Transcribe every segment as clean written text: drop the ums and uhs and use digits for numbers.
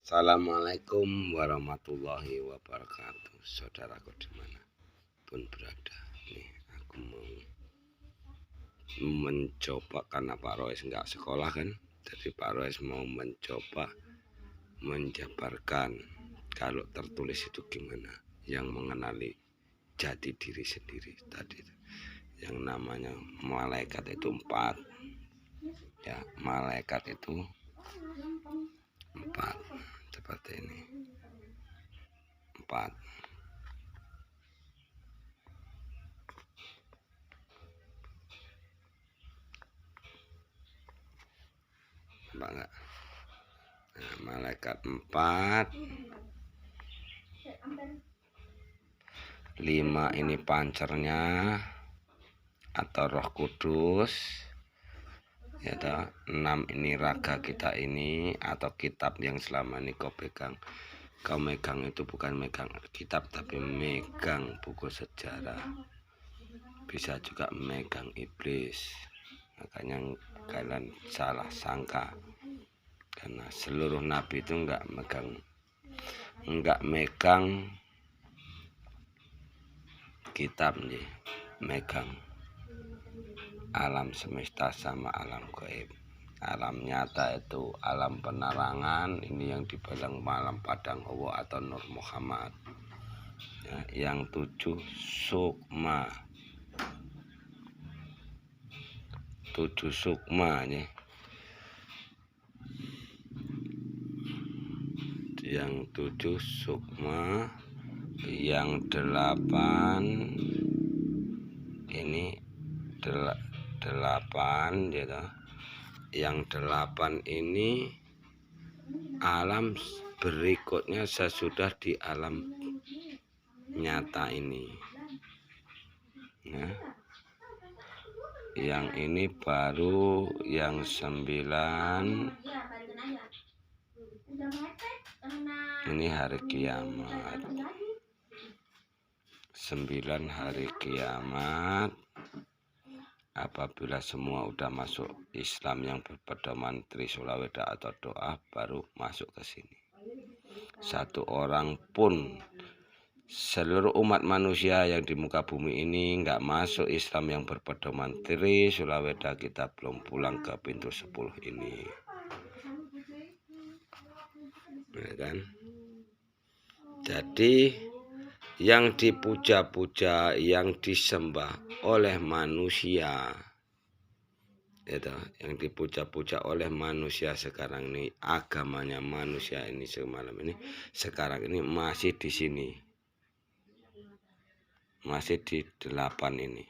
Assalamualaikum warahmatullahi wabarakatuh. Saudaraku dimanapun berada, nih aku mau mencoba karena Pak Rois nggak sekolah kan, jadi Pak Rois mau mencoba menjabarkan kalau tertulis itu gimana, yang mengenali jati diri sendiri tadi, yang namanya malaikat itu 4 ya, malaikat itu 4 seperti ini, 4. Enggak. Nah, malaikat 4, 5 ini pancernya atau Roh Kudus ya toh. 6 ini raga kita ini atau kitab yang selama ini kau pegang. Kau megang itu bukan megang kitab tapi megang buku sejarah, bisa juga megang iblis. Makanya kalian salah sangka, karena seluruh nabi itu enggak megang kitab nih, megang alam semesta sama alam gaib. Alam nyata itu alam penerangan, ini yang dibilang malam padang Allah atau Nur Muhammad ya, yang 7 sukma, 7 sukma nih, yang 7 sukma, yang 8 ini 8 gitu. Yang 8 ini alam berikutnya sesudah di alam nyata ini ya. Yang ini baru yang 9, ini hari kiamat, 9 hari kiamat. Apabila semua udah masuk Islam yang berpedoman Trisulaweda atau doa, baru masuk ke sini. Satu orang pun seluruh umat manusia yang di muka bumi ini nggak masuk Islam yang berpedoman Trisulaweda, kita belum pulang ke pintu 10 ini ya kan. Jadi yang dipuja-puja, yang disembah oleh manusia itu, yang dipuja-puja oleh manusia sekarang ini, agamanya manusia ini semalam ini, sekarang ini masih di sini, masih di 8 ini.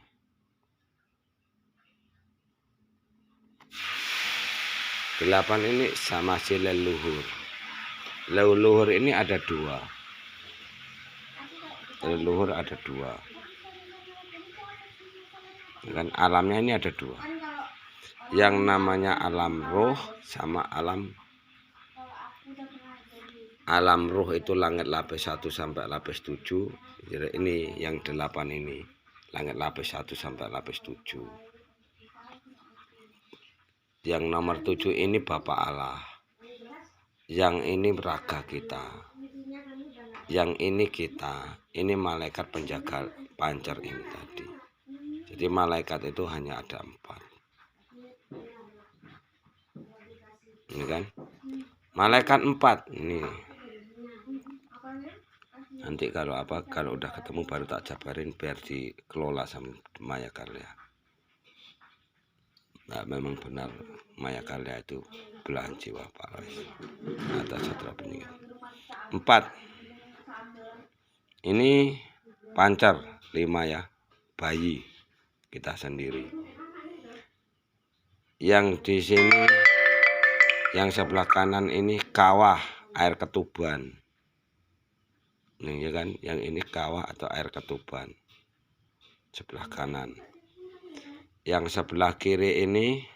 8 ini sama si leluhur. Leluhur ini ada 2. Leluhur ada 2 kan, alamnya ini ada 2, yang namanya alam roh sama alam roh itu langit lapis 1 sampai lapis 7. Jadi ini yang 8 ini langit lapis 1 sampai lapis 7. Yang nomor 7 ini Bapak Allah, yang ini raga kita, yang ini kita, ini malaikat penjaga pancer ini tadi. Jadi malaikat itu hanya ada 4 ini kan, malaikat 4 ini. Nanti kalau udah ketemu baru tak jabarin biar dikelola sama Maya Karya. Nah, memang benar Maya Karya itu belahan jiwa Pak Rois atau Satria Peninggal. 4 ini pancar, 5 ya, bayi kita sendiri. Yang di sini yang sebelah kanan ini kawah air ketuban. Nih ya kan, yang ini kawah atau air ketuban sebelah kanan. Yang sebelah kiri ini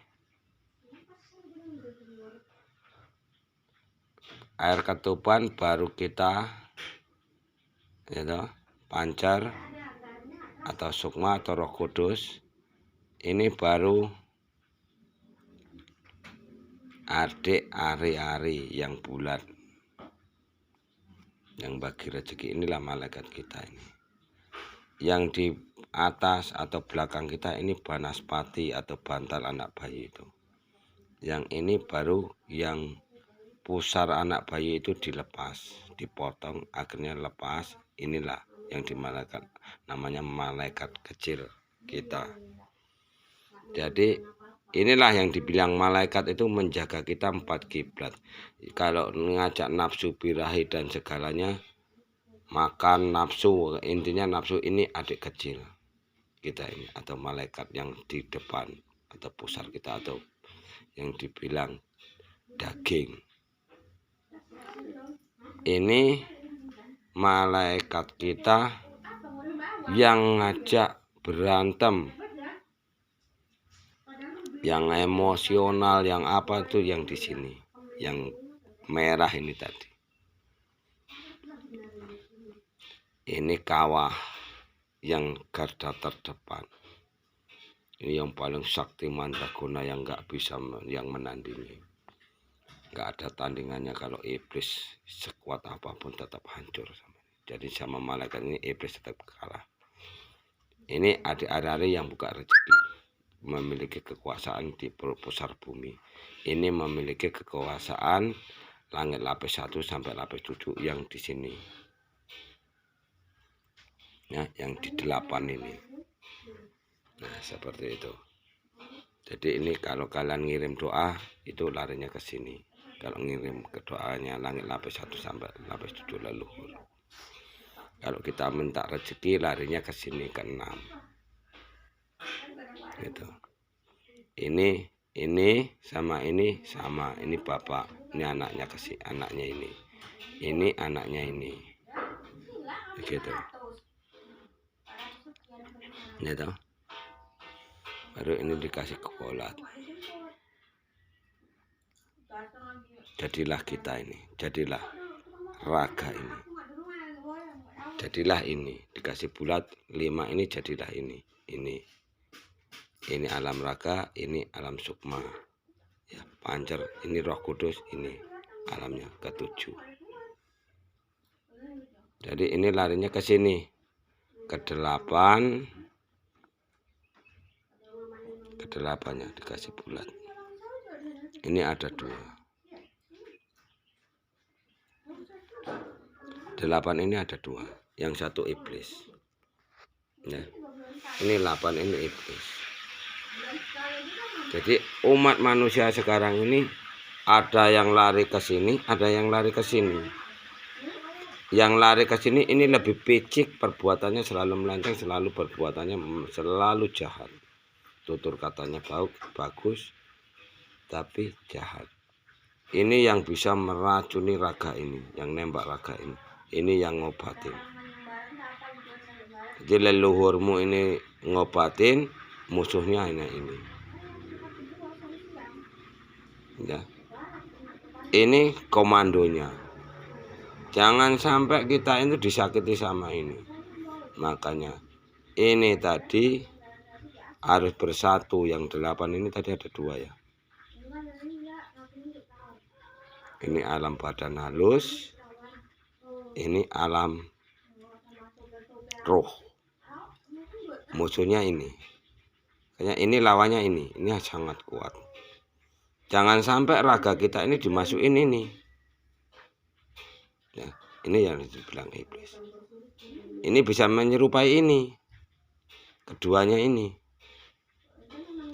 air ketuban, baru kita gitu, pancar atau sukma atau Roh Kudus. Ini baru adik ari-ari yang bulat yang bagi rezeki. Inilah malaikat kita ini. Yang di atas atau belakang kita ini banaspati atau bantal anak bayi itu. Yang ini baru yang pusar anak bayi itu dilepas, dipotong, akhirnya lepas. Inilah yang di malaikat, namanya malaikat kecil kita. Jadi inilah yang dibilang malaikat itu menjaga kita 4 kiblat. Kalau ngajak nafsu, birahi dan segalanya, makan nafsu, intinya nafsu ini adik kecil kita ini, atau malaikat yang di depan atau pusar kita, atau yang dibilang daging. Ini malaikat kita yang ngajak berantem, yang emosional, yang apa tuh yang di sini, yang merah ini tadi. Ini kawah yang garda terdepan. Ini yang paling sakti mandraguna yang nggak bisa yang menandingi. Nggak ada tandingannya. Kalau iblis sekuat apapun tetap hancur. Jadi sama malaikat ini iblis tetap kalah. Ini adik-adik yang buka rezeki, memiliki kekuasaan di pusar bumi. Ini memiliki kekuasaan langit lapis 1 sampai lapis 7 yang di sini. Ya, yang di 8 ini. Nah, seperti itu. Jadi ini kalau kalian ngirim doa itu larinya ke sini. Kalau ngirim ke doanya langit lapis 1 sampai lapis 7 leluhur. Kalau kita minta rezeki larinya ke sini ke 6. Gitu. Ini sama ini sama. Ini bapak, ini anaknya ke sini, anaknya ini. Ini anaknya ini. Gitu. Gitu. Baru ini dikasih kolat. Jadilah kita ini, jadilah raga ini, jadilah ini, dikasih bulat 5 ini, jadilah ini alam raga, ini alam sukma, ya pancer, ini roh kudus, ini alamnya ke-7. Jadi ini larinya ke sini, ke-8, ke-8-nya dikasih bulat. Ini ada 2. 8 ini ada 2. Yang 1 iblis. Ya. Ini 8 ini iblis. Jadi umat manusia sekarang ini ada yang lari ke sini, ada yang lari ke sini. Yang lari ke sini ini lebih picik, perbuatannya selalu melenceng, selalu perbuatannya selalu jahat. Tutur katanya bagus, tapi jahat. Ini yang bisa meracuni raga ini, yang nembak raga ini. Ini yang ngobatin. Jadi leluhurmu ini ngobatin, musuhnya ini. Ya. Ini komandonya. Jangan sampai kita itu disakiti sama ini. Makanya ini tadi harus bersatu. Yang 8 ini tadi ada 2 ya. Ini alam badan halus, ini alam roh. Musuhnya ini. Kayaknya ini lawannya ini sangat kuat. Jangan sampai raga kita ini dimasukin ini. Ya, ini yang dibilang iblis. Ini bisa menyerupai ini. Keduanya ini.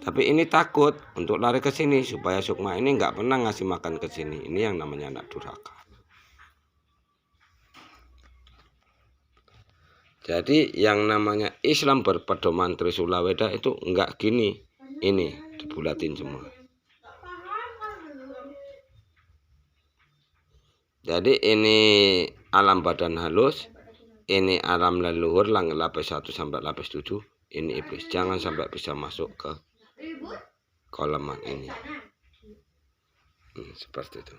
Tapi ini takut untuk lari ke sini supaya sukma ini nggak pernah ngasih makan ke sini. Ini yang namanya anak durhaka. Jadi yang namanya Islam berpedoman Trisula Weda itu nggak gini. Ini dibulatin semua. Jadi ini alam badan halus, ini alam leluhur langit lapis 1 sampai lapis 7. Ini iblis. Jangan sampai bisa masuk ke koleman ini. Seperti itu.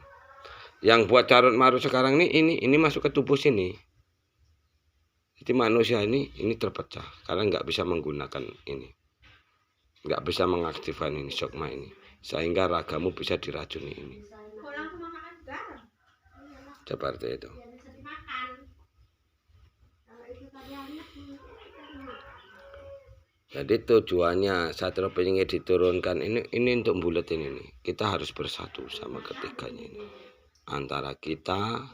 Yang buat carut marut sekarang ini masuk ke tubuh sini. Jadi manusia ini terpecah karena nggak bisa menggunakan ini, nggak bisa mengaktifkan ini sukma ini, sehingga ragamu bisa diracuni ini. Seperti itu. Jadi tujuannya Satria Penyengit diturunkan ini untuk buletin ini. Kita harus bersatu sama ketiganya ini. Antara kita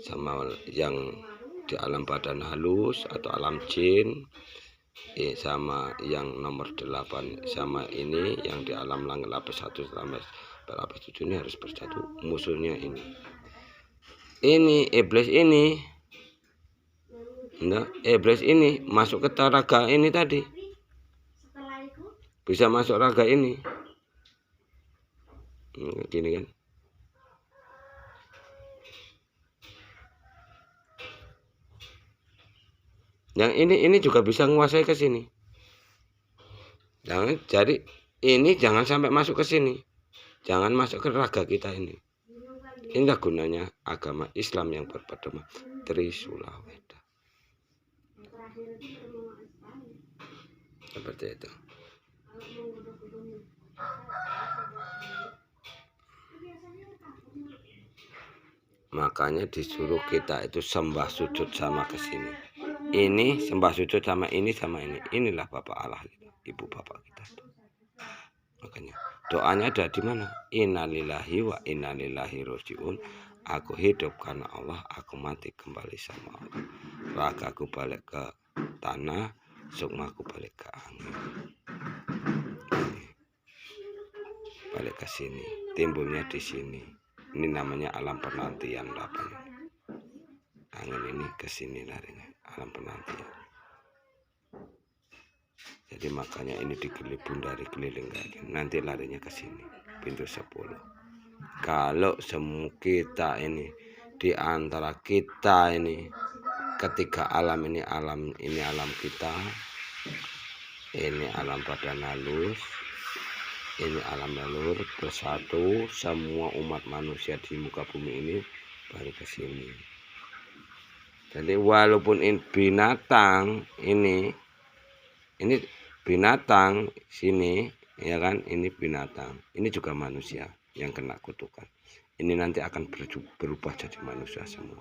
sama yang di alam badan halus atau alam jin, sama yang nomor 8 sama ini yang di alam langit lapis 1 sampai lapis 7 ini harus bersatu. Musuhnya ini iblis ini. Nah, iblis ini masuk ke raga ini tadi. Bisa masuk raga ini. Gini kan. Yang ini juga bisa menguasai ke sini. Jadi ini jangan sampai masuk ke sini. Jangan masuk ke raga kita ini. Inilah gunanya agama Islam yang berpedoman Trisula Weda. Seperti itu. Makanya disuruh kita itu sembah sujud sama ke sini. Ini sembah sujud sama ini sama ini. Inilah Bapak Allah kita, Ibu Bapak kita. Makanya doanya ada di mana? Innalillahi wa innalillahi rojiun. Aku hidup karena Allah, aku mati kembali sama Allah. Ragaku balik ke tanah, sukmaku balik ke angin. Balik ke sini, timbulnya di sini. Ini namanya alam penantian 8. Angin ini ke sini larinya, alam penantian. Jadi makanya ini digelibun dari keliling kaki. Nanti larinya ke sini, pintu 10. Kalau semua kita ini di antara kita ini ketiga alam ini alam kita, ini alam badan halus, ini alam leluhur bersatu, semua umat manusia di muka bumi ini baru ke sini. Jadi walaupun ini binatang ini binatang sini ya kan, ini binatang, ini juga manusia yang kena kutukan. Ini nanti akan berubah jadi manusia semua.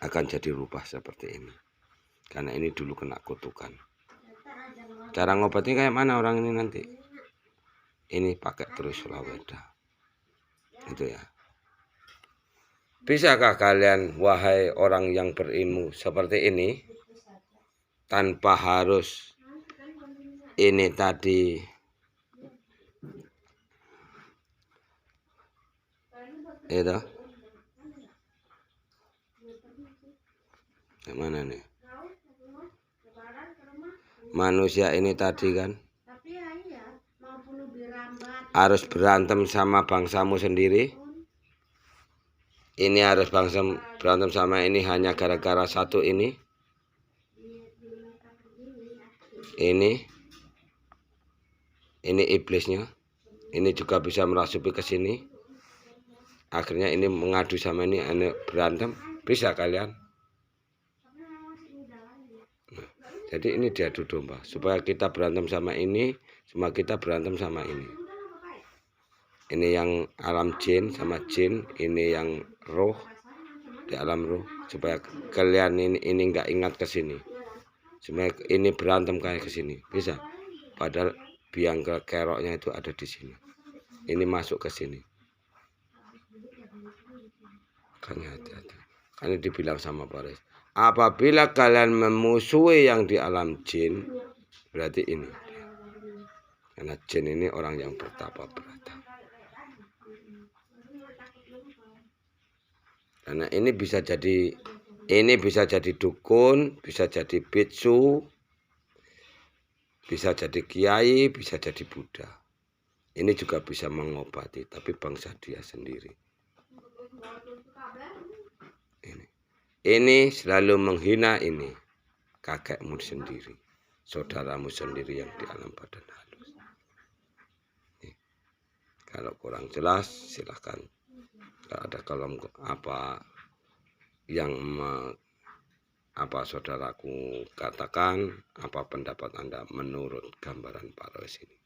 Akan jadi rubah seperti ini. Karena ini dulu kena kutukan. Cara ngobatnya kayak mana orang ini nanti? Ini pakai Trisula Weda. Itu ya. Bisakah kalian wahai orang yang berilmu seperti ini tanpa harus ini tadi itu gimana nih manusia ini tadi kan harus berantem sama bangsamu sendiri. Ini harus berantem sama ini hanya gara-gara satu ini iblisnya. Ini juga bisa merasuki ke sini. Akhirnya ini mengadu sama ini berantem. Bisa kalian? Nah, jadi ini diadu domba supaya kita berantem sama ini, semua kita berantem sama ini. Ini yang alam jin sama jin, ini yang roh di alam roh, supaya kalian ini nggak ingat ke sini. Supaya ini berantem kayak ke sini. Bisa. Padahal biang keroknya itu ada di sini. Ini masuk ke sini. Makanya hati-hati. Karena dibilang sama Paris, apabila kalian memusuhi yang di alam jin, berarti ini. Karena jin ini orang yang bertapa berata. Karena ini bisa jadi dukun, bisa jadi biksu, bisa jadi kiai, bisa jadi Buddha. Ini juga bisa mengobati, tapi bangsa dia sendiri. Ini selalu menghina ini kakekmu sendiri, saudaramu sendiri yang di alam badan halus. Kalau kurang jelas silahkan. Kalau ada kolom apa yang saudaraku katakan, apa pendapat Anda menurut gambaran Pak Rois ini,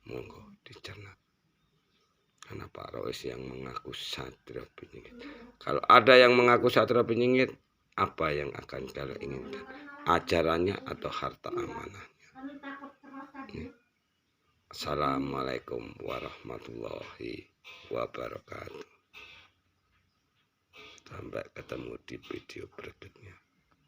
monggo dicerna. Karena Pak Rois yang mengaku Satria Penyengit. Kalau ada yang mengaku Satria Penyengit, apa yang akan kalian inginkan, ajarannya atau harta amanahnya. Assalamualaikum warahmatullahi wabarakatuh. Sampai ketemu di video berikutnya.